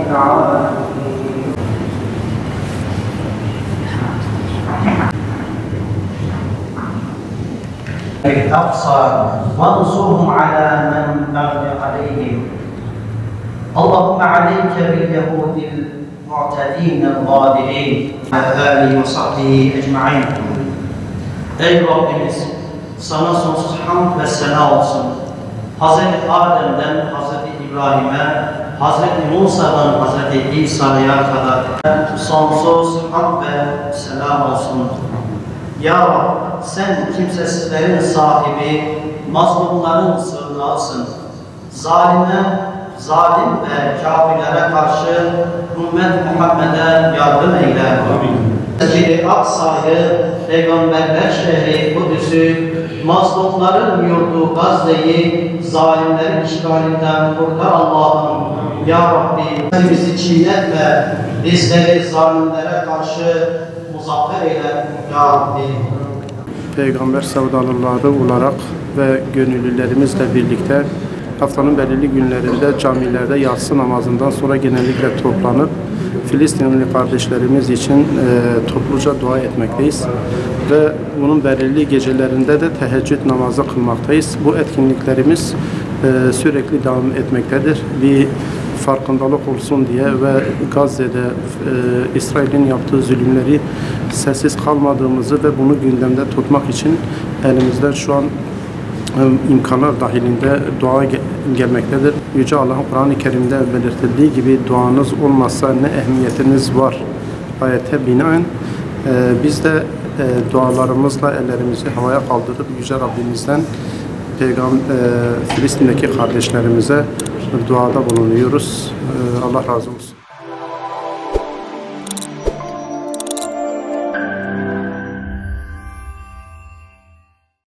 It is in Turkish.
العالمين. الأبصار وانصرهم على من بغي عليهم. اللهم عليك باليهود المعتدين الغادرين على آله وصحبه ecmaîn. Ey Rabbimiz, sana sonsuz hamd ve sena olsun. Hazreti Adem'den Hazreti İbrahim'e, Hazreti Musa'dan Hazreti İsa'ya kadar sonsuz hamd ve selam olsun. Ya Rab, sen kimsesizlerin sahibi, mazlumların sığınağısın. Zalim ve kafirlere karşı ümmet Muhammed'e yardım eyle. Mescid-i Aksa'yı, Peygamberler şehri Kudüs'ü, mazlumların yurdu Gazze'yi, zalimlerin işgalinden kurtar Allah'ım. Ya Rabbi, bizi çiğnetme, bizleri zalimlere karşı muzaffer eyle Ya Rabbi. Peygamber sevdalıları olarak ve gönüllülerimizle birlikte haftanın belirli günlerinde camilerde yatsı namazından sonra genellikle toplanıp Filistinli kardeşlerimiz için topluca dua etmekteyiz ve bunun belirli gecelerinde de teheccüd namazı kılmaktayız. Bu etkinliklerimiz sürekli devam etmektedir. Bir farkındalık olsun diye ve Gazze'de İsrail'in yaptığı zulümleri sessiz kalmadığımızı ve bunu gündemde tutmak için elimizde şu an imkanlar dahilinde dua gelmektedir. Yüce Allah'ın Kur'an-ı Kerim'de belirtildiği gibi duanız olmazsa ne ehemmiyetiniz var ayete binaen biz de dualarımızla ellerimizi havaya kaldırıp Yüce Rabbimizden Filistin'deki kardeşlerimize duada bulunuyoruz. Allah razı olsun.